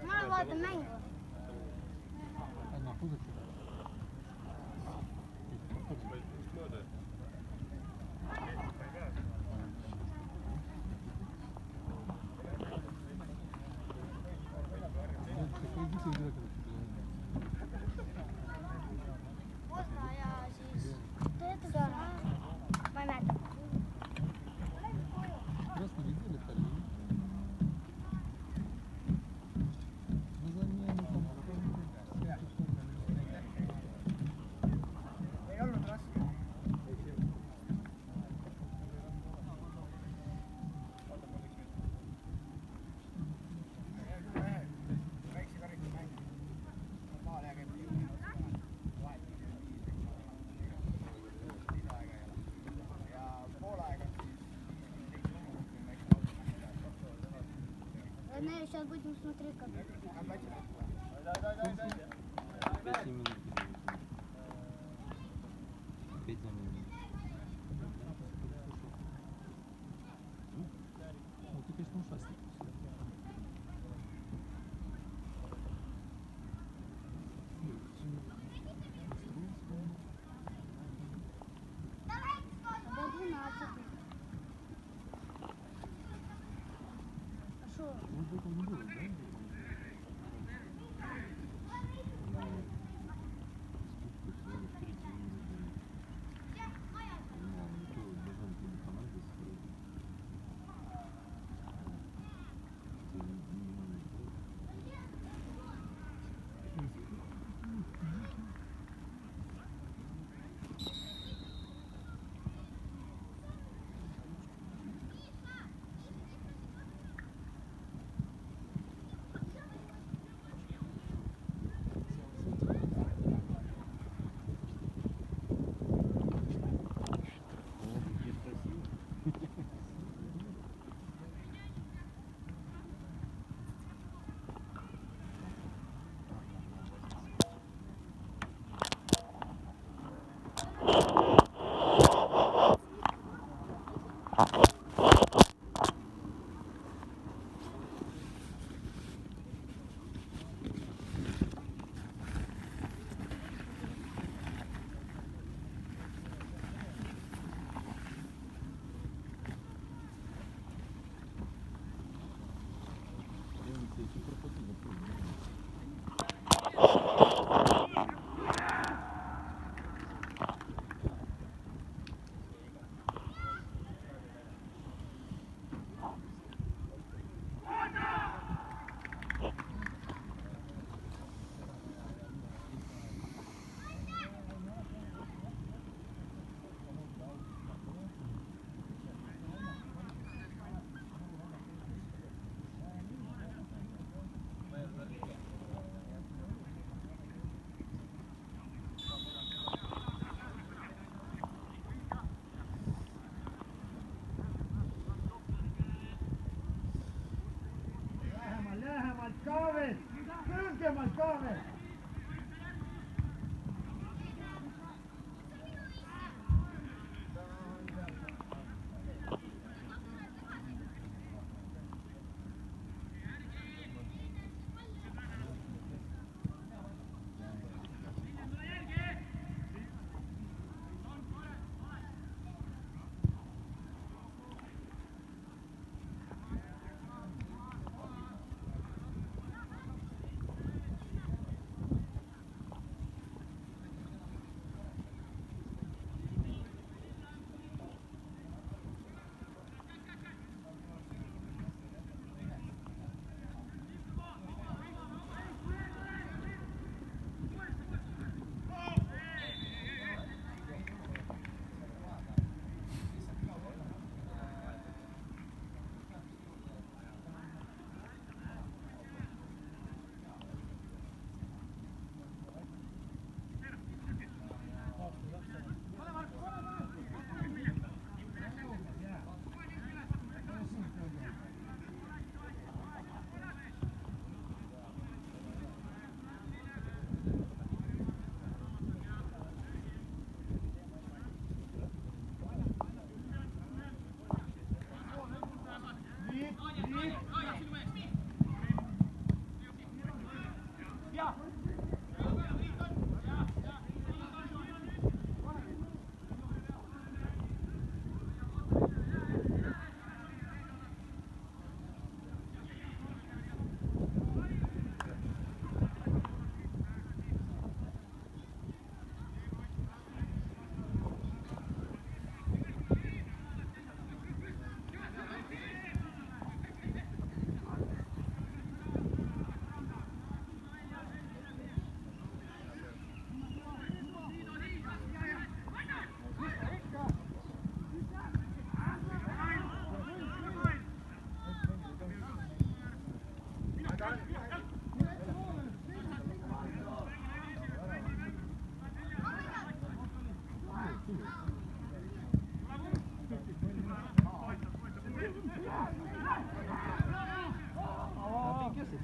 ma vaatan mängu. Anna puudutada. Ja siis töötada ma ei mäleta. Красный видели второй? На замену там ei olnud raske. Väikse karika mäng. Maal jääb lisaaega ja poolaega Не, сейчас будем смотреть как. Пяти минут. 5 минут. Ну, ты, конечно, ужасный. До 12. А что? Может быть, он не будет, да? Lähemalt Kaavel! Kõrgemalt Kaavel!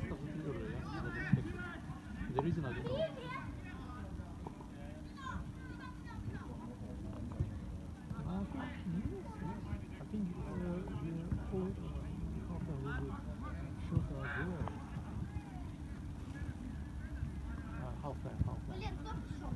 stuff with the order, yeah? The reason I don't know. I think the whole half of the short are there. Half back. Блин, кто пришел?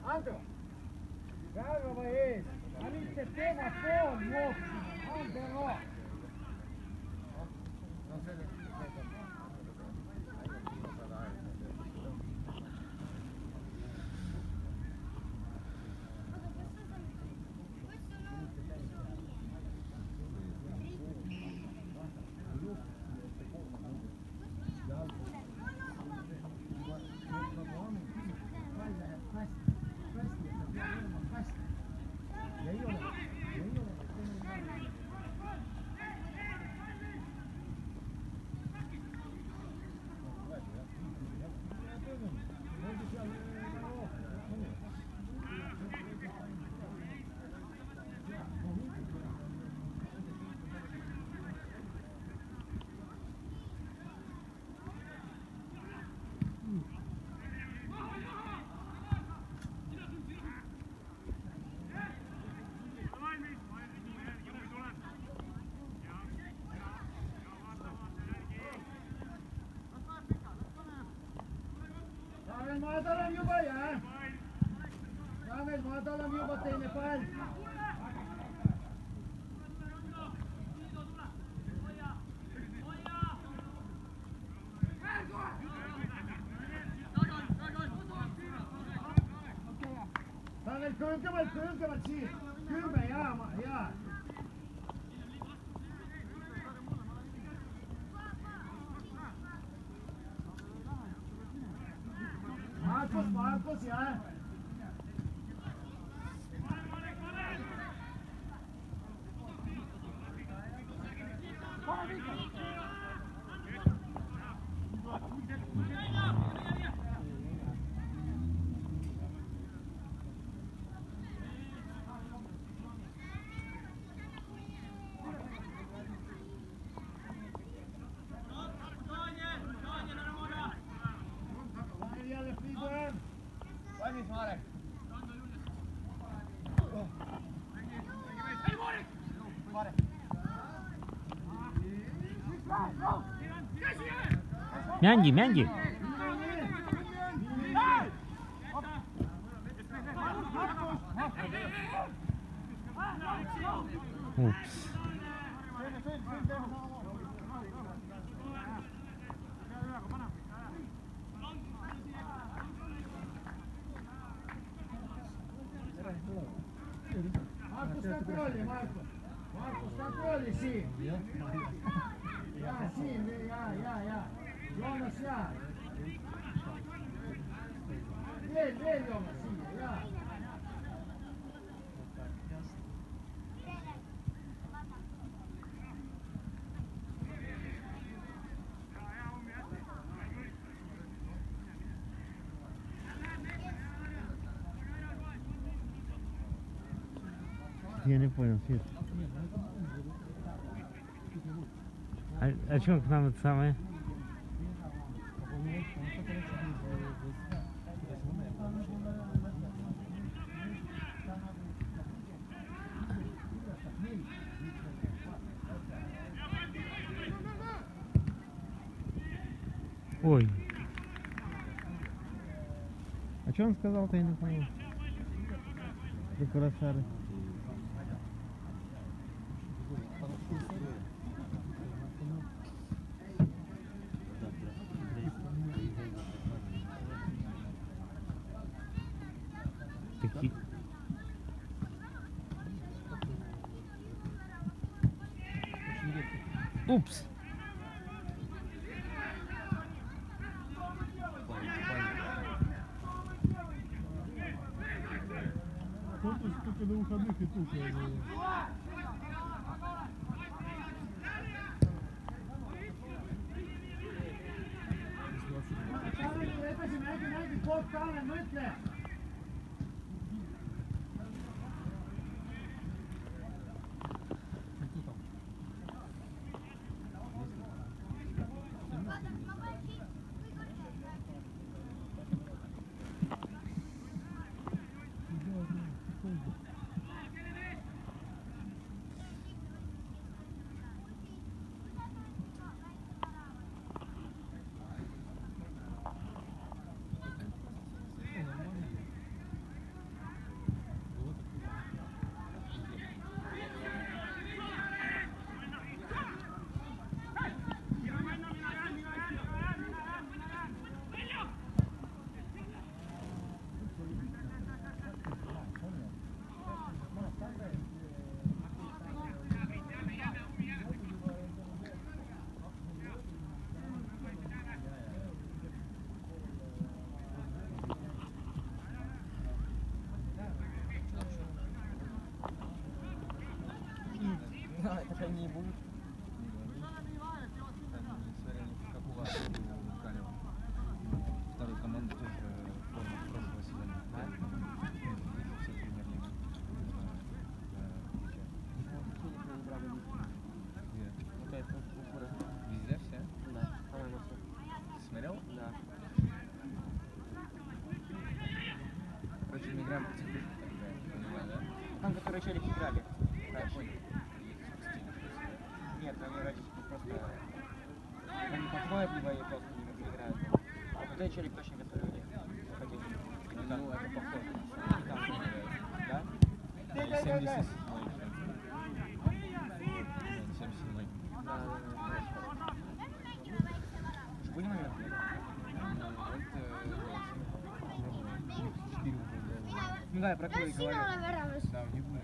Antero! Käydä vai ei? Anitse teema poon juoksina. Antero! No se matalam juba yan. Samuel, matalam juba tayo Nepal. Samuel, kırılkamal çiğ. Kırma ya. Marcos ya. Valmis, Marek. Mängi. Упс. Markus, controle, Markus. Markus, controle, sì. Ja, sì, ja. Jonas, ja. Vel, Jonas, sì, ja. Я не понял, Свет. А что к нам это самое? Ой. А что он сказал-то, я не понял? Про Курасары. Такие. Упс. Только на выходных и тут. Nägi, koht Kalle, mõtle. Так они не будут. Как у вас у Канева. Второй команды тоже форма прошлого сезона. Все премьер-лига. Везде все? Да, по-моему, все. Смотрел? Да. Короче, мы играем против них, понимаю, да? Там, которые челики играли. Я понял. Нет, они вроде просто... Они подходят, либо они просто не играют. А вот эти челик точно которые у них ходили. Ну, это похоже. Да? 70. Будем момент? Ну да, я про кого и говорю. Да, не будет.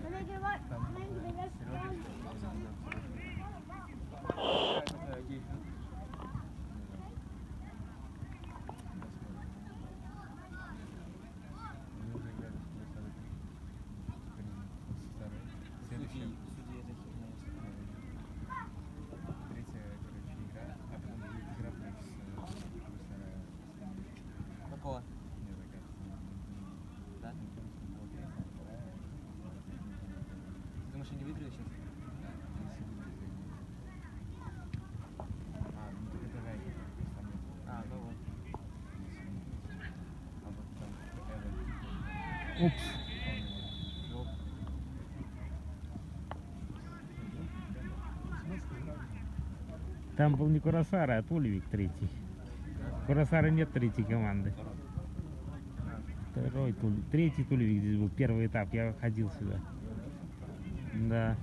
Следующий. Третья, короче, игра, а потом будет игра плюс Какого? Да? Ты думаешь, они выиграли сейчас? А, ну вот. Упс. Там был не Курасары, а Тульвик третий. Курасары нет третьей команды. Третий тулевик здесь был, первый этап. Я ходил сюда. Да.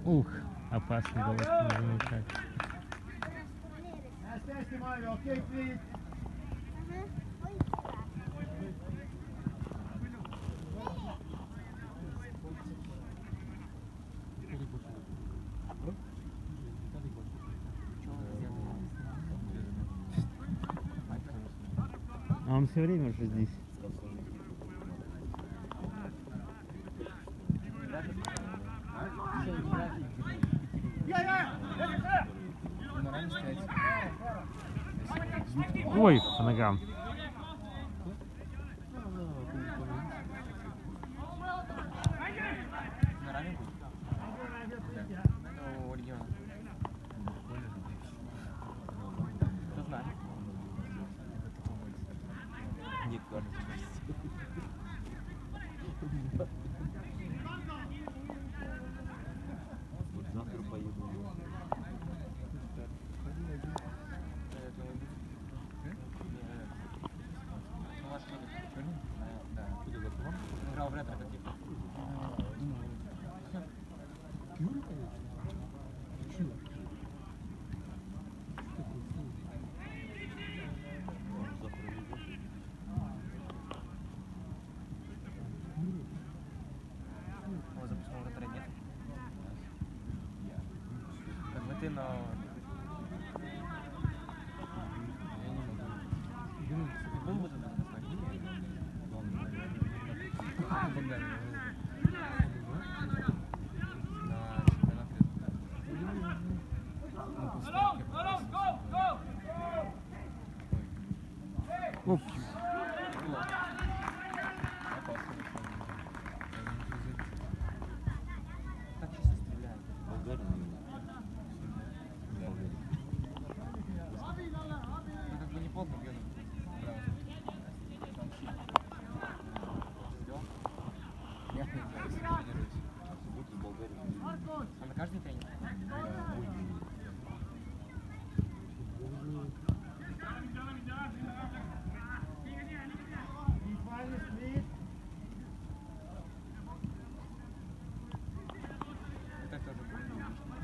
Ух, опасно было замыкать. Näste Mario, okej, fint. А он все время уже здесь. Ой, по ногам. На раме будет? У региона. Кто знает? Не кажется. Вот завтра поеду. Играл в ретро каких-то. Юра, конечно. Чего? О, запускного ретро нет. Как бы ты, но... Был бы ты на Оп. Так чисто стреляет. Ну как бы не плотно бьет. А на каждый тренинг? Это тоже будет.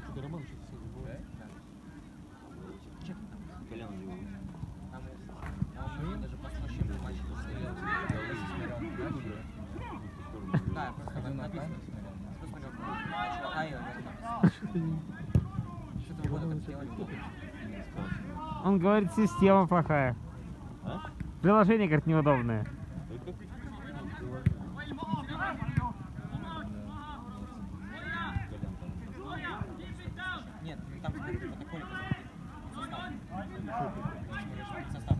Что-то Роман сейчас все забывает. Че ты там? Колян его. А мы даже послушаем матч. Да, просто написано. Что смотрел? Ай, что-то вот это сделали. Он говорит, система плохая. А? Приложение, говорит, неудобное. Нет, ну там смотри, в протоколе состав.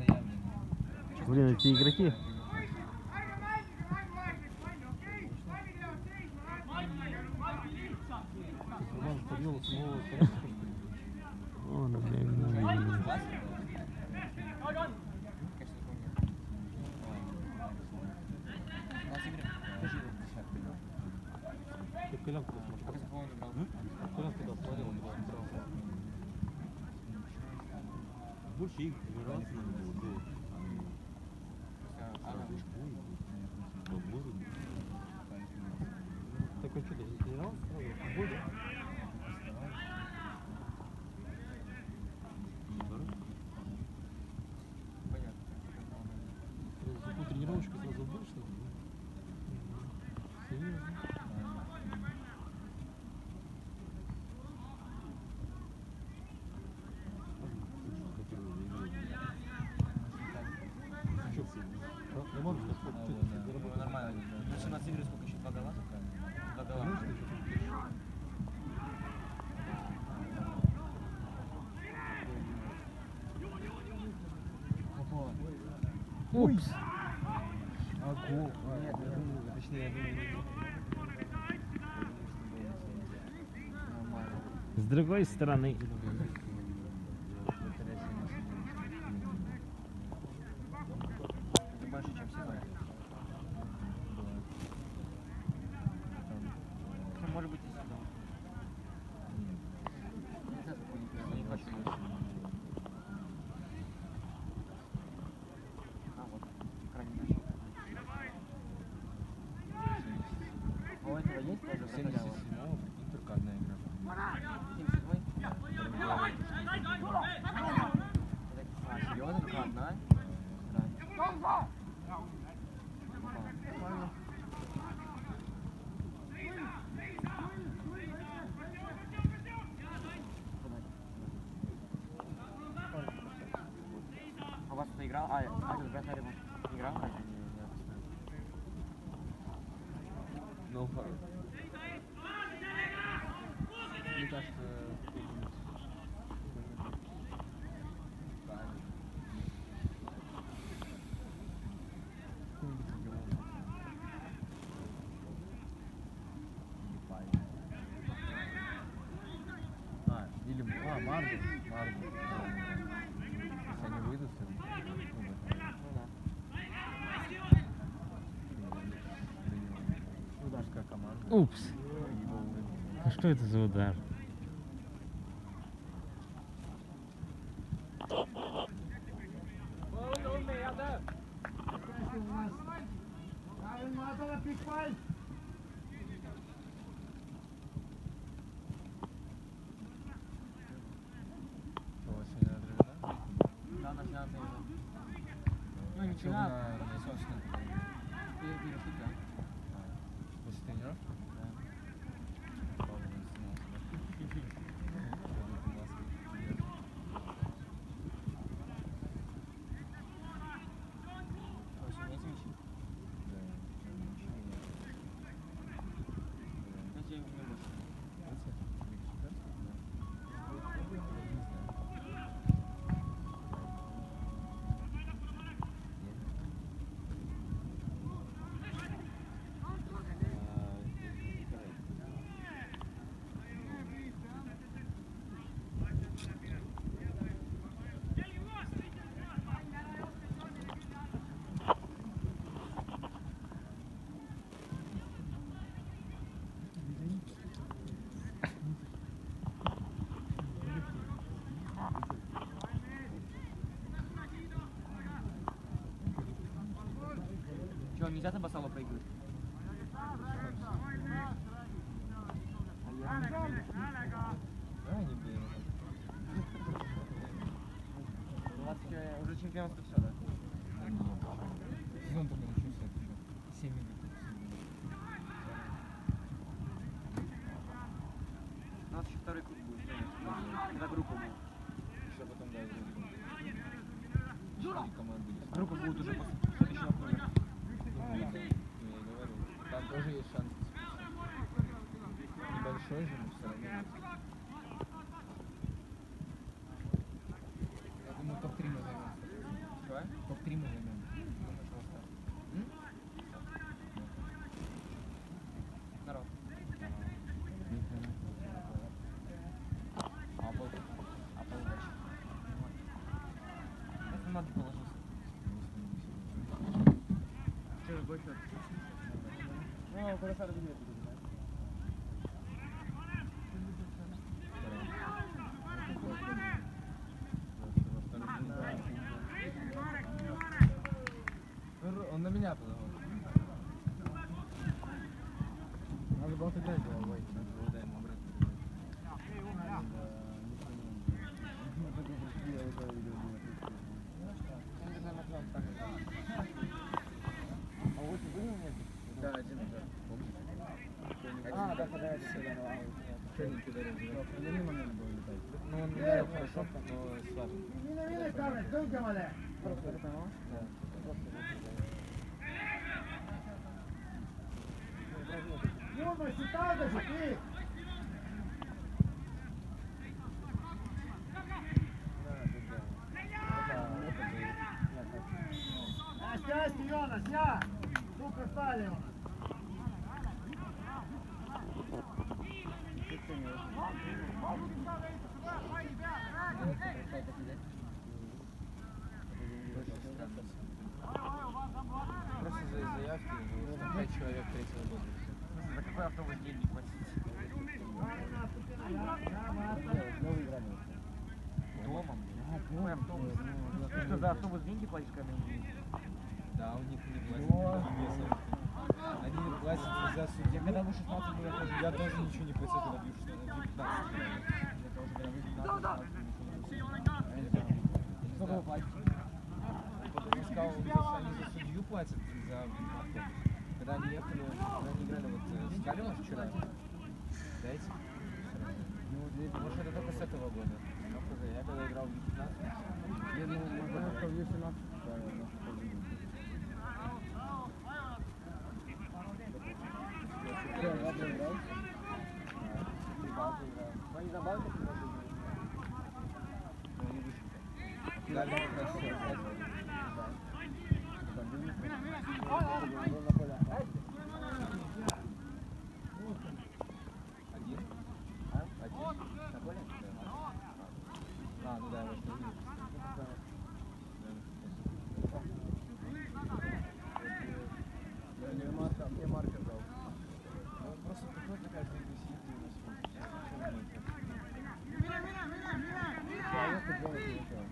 Блин, эти игроки. Роман подвел самого порядка, что ли? Он, блин, не видно. Класс? Конечно, такого нет. Класс игры? Покажи его. Как Колян куда смотрел? Пока за кого он играл? Колян куда смотрел, он играл. Больше их тренироваться надо было до. Так он что, даже не тренировался сразу? Больше? Понятно. За такую тренировочку сразу в бой, что ли? Серьезно? Что, Роман, сколько ты Ну, заработал? нормально. Ну, 17 игр, сколько еще? 2 гола? 2 гола. Знаешь, что еще? Опа. Упс. А гол? Нет, Я думаю, точнее, я думаю, нормально. С другой стороны. Это больше, чем в сезоне. Ну, может быть, и сезон. Не знаю, сколько не хочу. А, вот, крайне начал. А у этого есть тоже вратаря? 77-го, прикинь, только одна игра. 77-й? А, серьезно? Только одна? Странно. А у вас кто играл? А этот вратарь не играл? Ну, хорош. Мне кажется, какой-нибудь правильно. Какой-нибудь регион. Или Пайна. Или Марбу. Если они выйдут, то ударская команда. Упс. Его уровень. А что это за удар? Правильно, надо пикпаль. Что, сегодня отравлена? Да, на финал именно. Ну, не Что финал. на солнечном? Перешли, да. После тренировки? Да. Павел снимал себя. Ходит в маске. Ой, сегодня эти мячи. Да, ничего нет. Эти не больше. Эти? Лига чемпионов? Да. Я не знаю. Чего, нельзя Табасалу проигрывать? Да, они, блин, У вас уже чемпионство все, да? сезон только начался еще. 7 игр. 22-й круг будет. Когда группа будет. Еще потом, да, вроде бы. 4 команды есть. Группа будет уже после следующего круга. Ну, я говорю, там тоже есть шанс. Небольшой же, но все равно есть. Я думаю, топ-3 мы займем. Чего? Топ-3 мы займем. Думаю, что осталось. Здорово. Апл дальше. Это надо положился. Что же, больше? Ну, куда шар будет? Он на меня подавал. Надо было отдать головой. Надо было дай ему обратно. А вот вы нет? Да, один удар. Помнишь? А, да, когда это все давал. Черненький ударил. Определенный момент был летать. Ну, он ударил хорошо, но слабо. Vine, Carles, tõugemale. Просто это понимал? Да. Julmasti tagasi, nii. hästi, hästi, Joonas, jaa. Ну-ка, Салева. Просто за заявки, 5 человек третьего года. За какой автобус деньги платить? Новый градус. Дома, блин. Какой автобус? Ты что, за автобус деньги платишь, когда Да, у них не платят. Они платят за судьи. Я когда был 16 лет, я тоже ничего не платил, когда бью 15. Сколько вы платите? Он сказал, что они за судью платят, за автобус. Когда они ехали, когда они играли вот с Калином вчера, дайте. Может, это только с этого года. Я когда играл в 19. Я думаю, что в 18. Что, я проиграл? Они забавки предложили? Дали как раз все. Один? А? Один? На поле? Да. А, ну да, вот что видишь. Мне Марка дал. Он просто приходит на каждый день сидит и Человек делает ничего.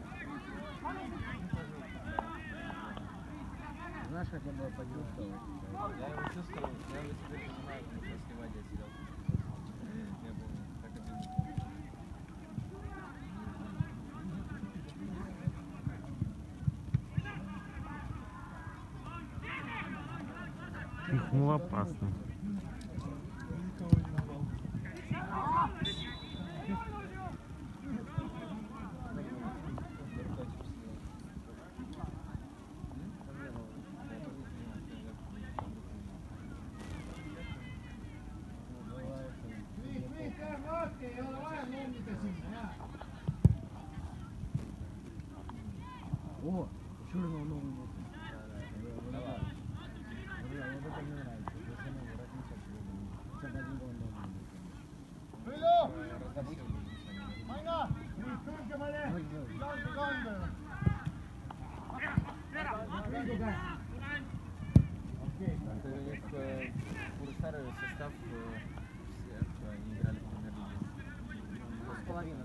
Знаешь, как я был почувствовал? Я его чувствовал, я его теперь понимаю, как после Вадя сидел. Я помню, как обидно. Пихнул опасно. О, черного нового нет. Давай. Вот это мне нравится. Если мы воротимся, хотя бы один гол новый. Майна! Türke Male! Danke, danke! Окей. Это у них старый состав, все, что они играли в премьер-лиге. Половина.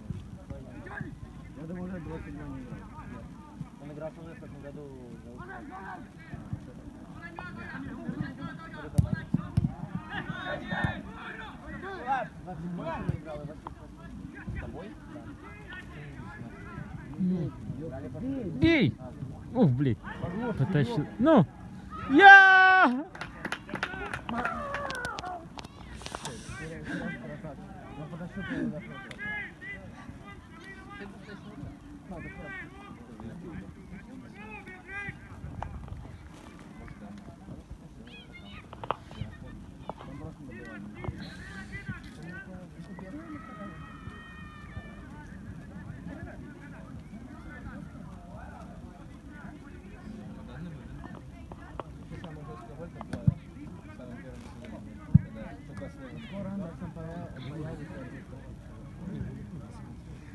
Я думаю, уже 27 не играл. Он играл со мной в прошлом году за Украину. С тобой? Бей! Ух, блядь. Потащил. Ну! Я! Я подошел к нему.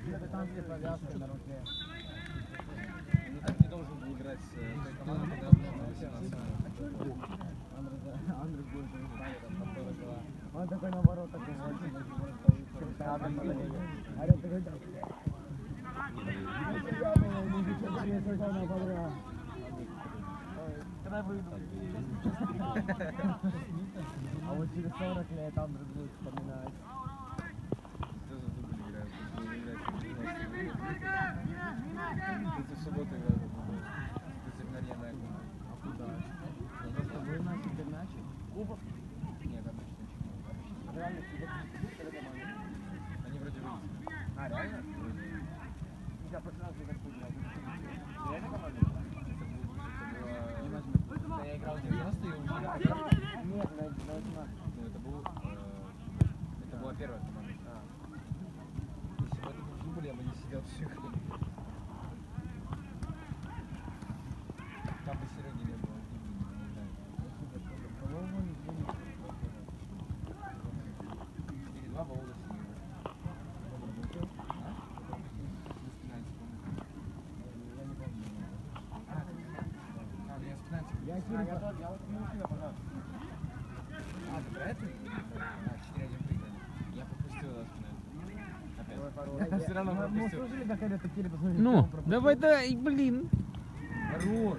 Британские повязки на руке. Ну так не должен был играть с той командой, когда он был 18. Андрей будет он такой наоборот такой орёт такой да. Когда выйду. А вот через 40 лет Андрей будет вспоминать. Что за дубль играют? Это в субботу играют в дубль. Против Нарьяна. А куда? Просто вы начали передачи? Кубок? Нет, обычно ничего. Реально кубок? Они вроде вылетели. А, реально? Я просто раз не играл. Реально команда? Да, я играл в 90-е и уже на Нет, на 18. Ну, это была первая команда. Если бы это был дубль, я бы не сидел всю игру. Там бы Сереги не было в дубле, не знаю. Я вот не тебя, пожалуйста. А, ты про это? Да, 4-1 выиграли. Я пропустил опять. Все равно Мы пропустил. слышали, как это такие посмотрели. Ну, давай, блин. Хорош!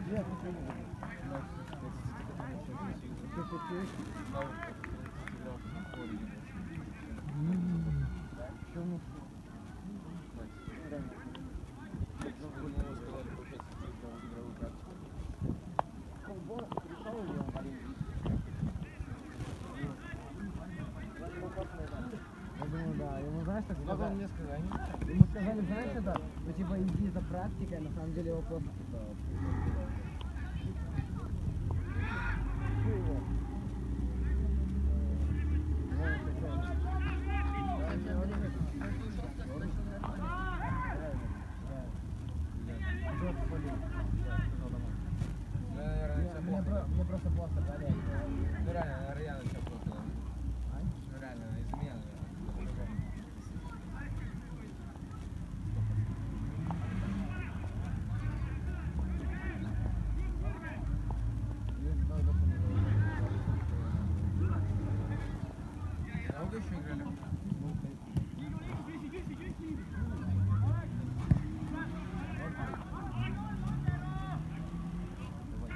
Я думаю, да. Ему знаешь, так Как он мне сказал? Я не знаю. Ему сказали, знаешь, это, ну типа иди за практикой, на самом деле его просто типа. Ну, наверное, тебя плохо. Мне просто плохо дали. Ну, реально, наверное, Яна тебя плохо. Ну, реально, из-за меня, наверное. Долго еще играли?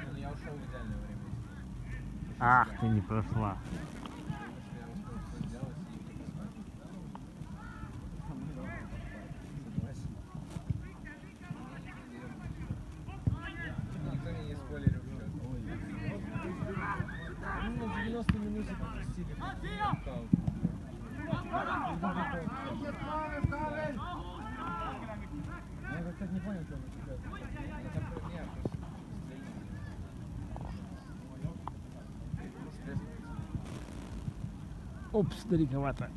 Ну, я ушел в идеальное время. Ах, ты не прошла. Я успел все сделать и поспать. Никто мне не спойлерил счет. Ну, на 90 минуте пропустили. Нокаут. Я, кстати, не понял, что он сейчас. Это про меня просто стрельнули. Опс, далековато.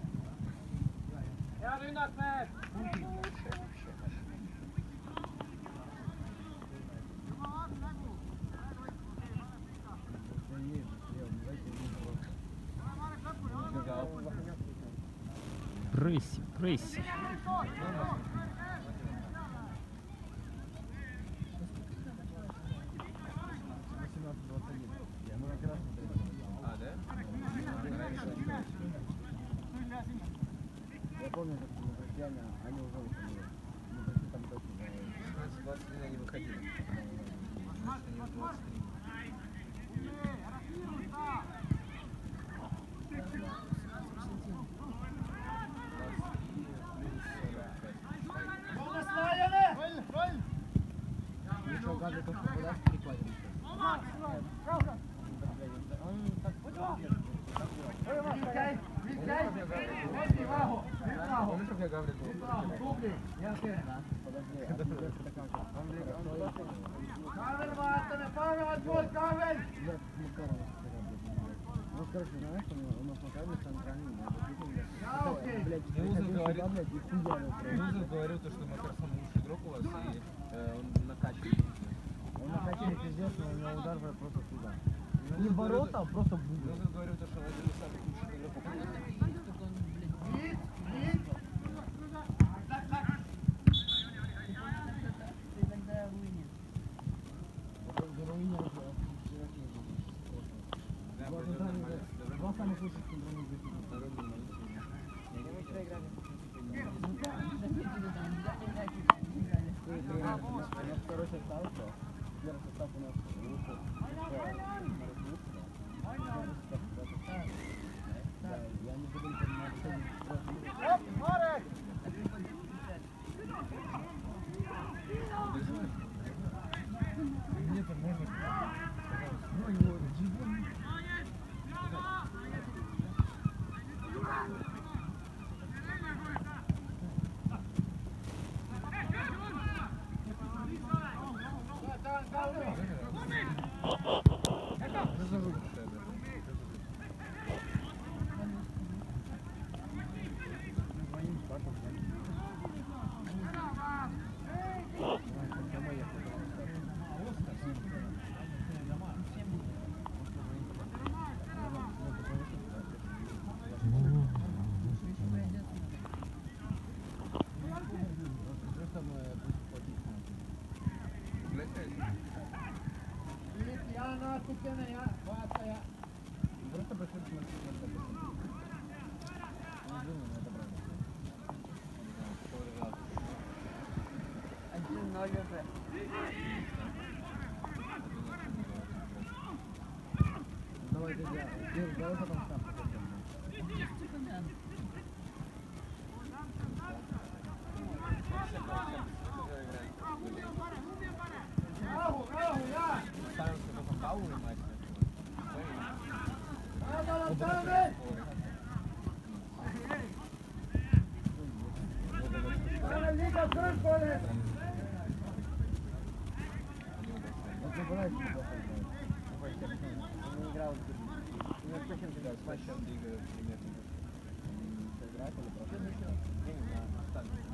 Пресси, пресси. А, да? Я помню, как на Бритяне они уже выходили. На Бритяне там точно было. 23 они выходили. Значит, они в 23. Ничего, каждый то, что подаст, прикладем. Он так Помнишь, как я Гаврик был? подожди. Ну, короче, знаешь, у нас на кабеле центральный, блядь, Муза говорит, блядь, и хуярил просто. Муза говорил, то, что Макар самый лучший игрок у вас, и он накачивает. Он накачали пиздец, но у него удар просто туда. Ну, Не в ворота, а просто в угол. Муза говорил, то, что он один из самых лучших игроков. Да, пойдет нормально. Два самых лучших центральных защитника. У нас второй состав, что? Первый состав у нас лучше. Да, я не буду понимать, Нет, можно. Ykkönen ja vaihtaja. Просто проходит на Давай, друзья, давай потом сам. Rauhu, jää! Ставимся только фаулы матч. Rautala Talvi! Tänne liikaa Könkonen! Вот забывай, что он не играл в Германии. У него совсем Да, другая с матчем двигают примерно. сыграть или просто. Не знаю, остались.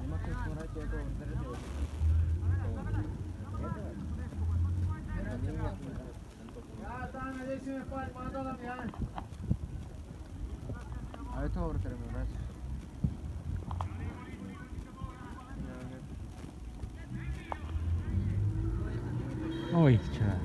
Не могу смотреть этого вертолета. Jaetaan edellisemme pain Matola ihan. А это ордер ему нравится. Ой, вчера.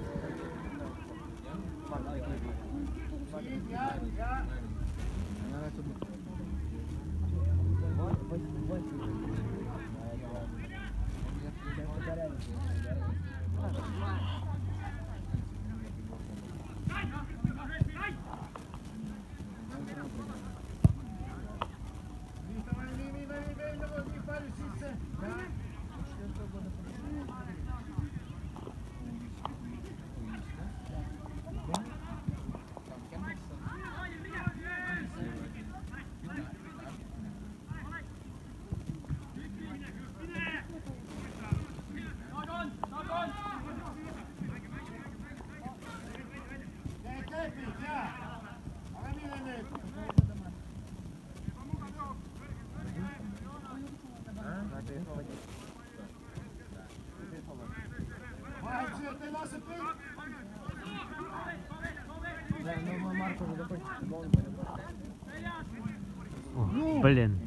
О, блин.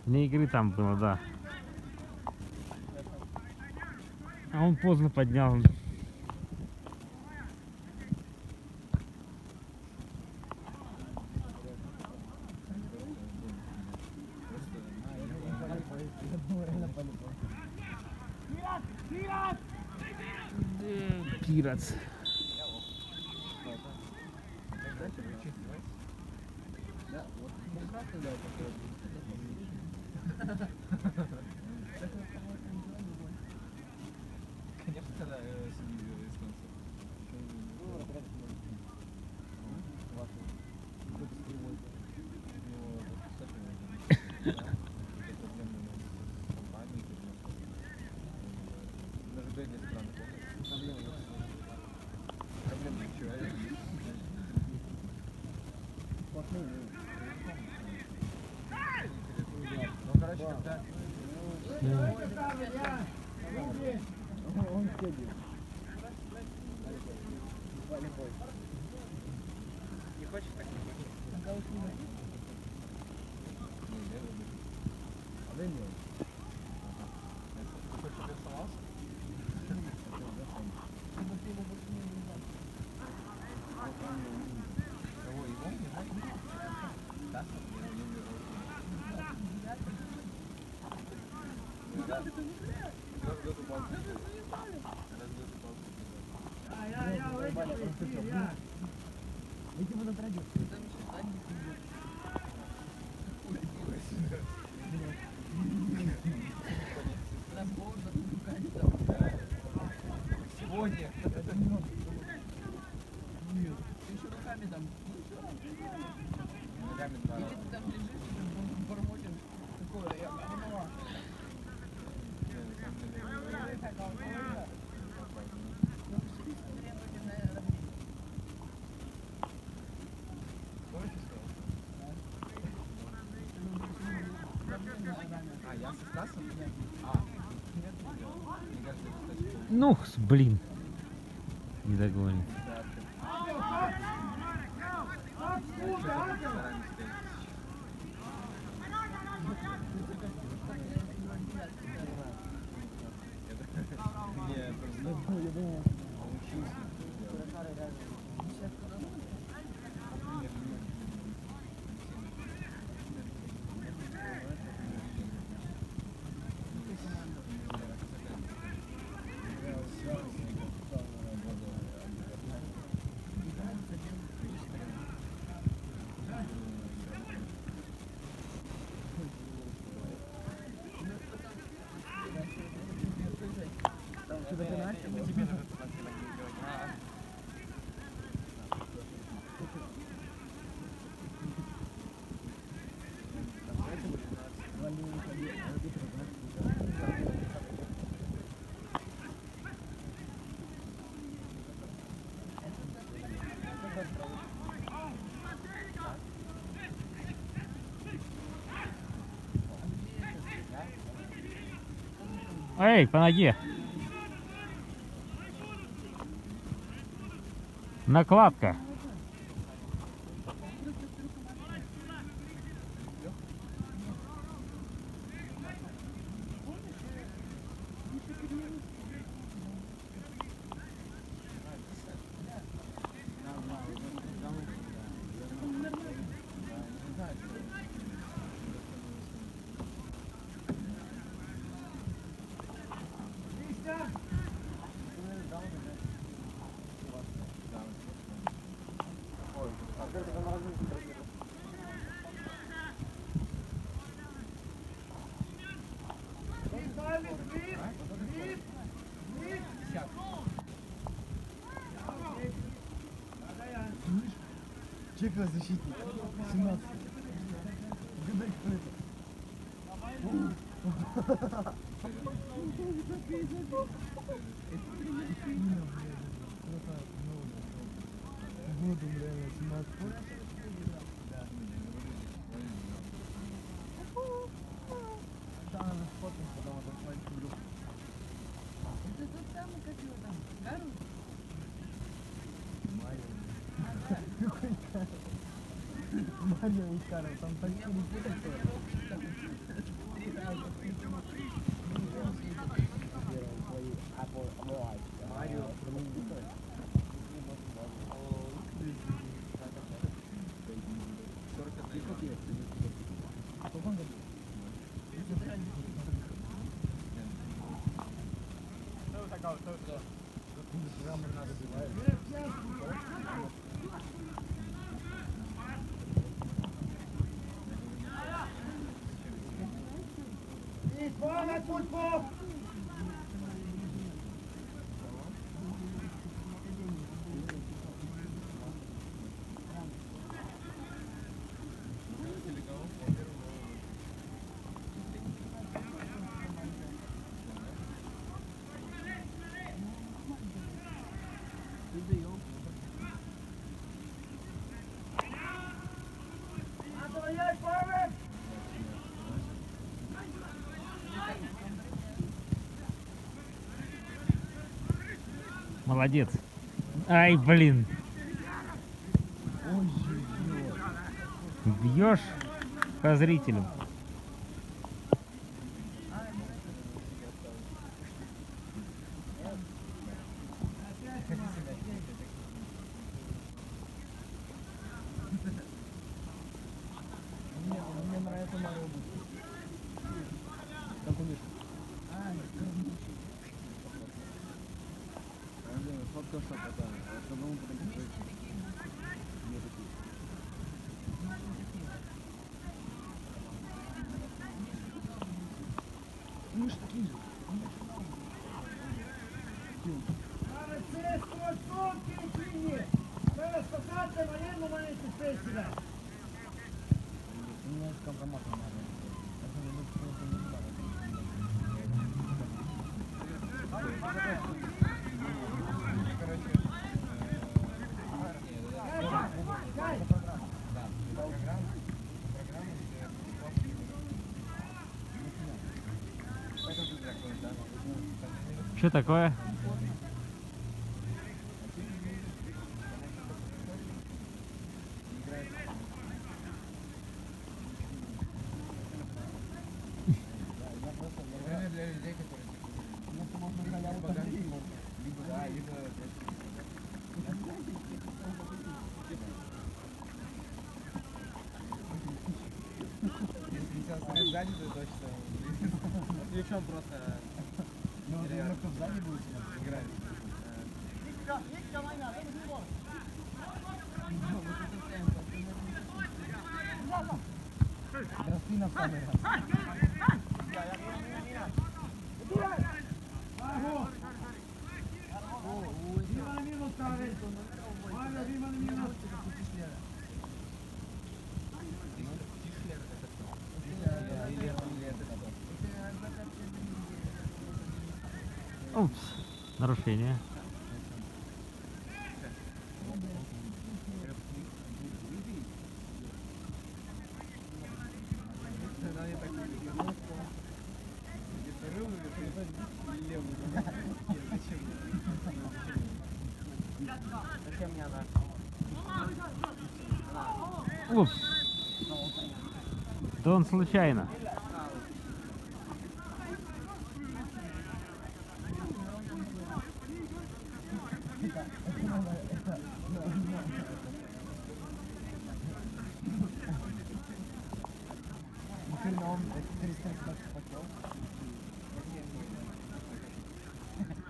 Вне игры там было, да. А он поздно поднял. Пирац. Да, вот прекрасно, да, такое. Конечно, да, эстонцы. Даже Бенни странно. Проблемный человек. Ну, короче, когда... Он сидит. Не хочешь так, не хочешь? Ты хочешь персоналс? Кого, его? Да? Иди в этот радио. Сегодня. Ты еще руками там, Ногами два или раза. ты там лежишь и бормочешь такое, я поняла. А, я со Стасом? А, нет, мне кажется, это Стас. Ну, блин. Не догонит. Секунда, ангел! Я просто учился. Эй, по ноге. Накладка. Чека защитник. 17. Угадай, кто это? Годом реально 17. Да, надо сфоткать, потом отослать в группу. Это тот самый, как его там, Гару? Какой Карл? Марио и Карл, там почти не Марио. Ивана Кульков! Молодец. Ай, блин. Бьешь по зрителям. Мне нравится Марио. Как у Мишки. Фотка что такая? Это новый мы ж такие же. Полицейского сумки и клини! Teraz посадка военного антистресса! У меня есть компромат на надо. Что такое? сзади, то точно. Отвлечем просто. Ну, кто сзади будет играть. Растри на самый раз. Viva la minut, Tare! Mario, viva la minut! Упс, нарушение. Зачем мне она? Упс. Да он случайно.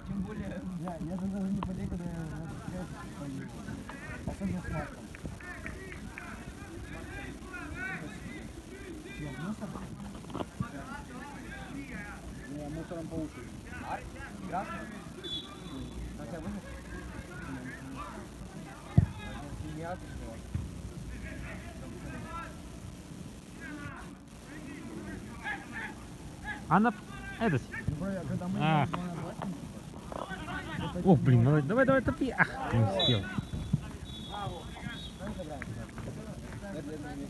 Тем более... Я даже не подъеду, когда я поеду. Особенно с Марком. Не, мусором по уши. Арк? Красный? На тебя вынес? Семья пришла. Она... Это... Когда мы Ах. О, блин, давай, топи. Ах, не успел. это мяч.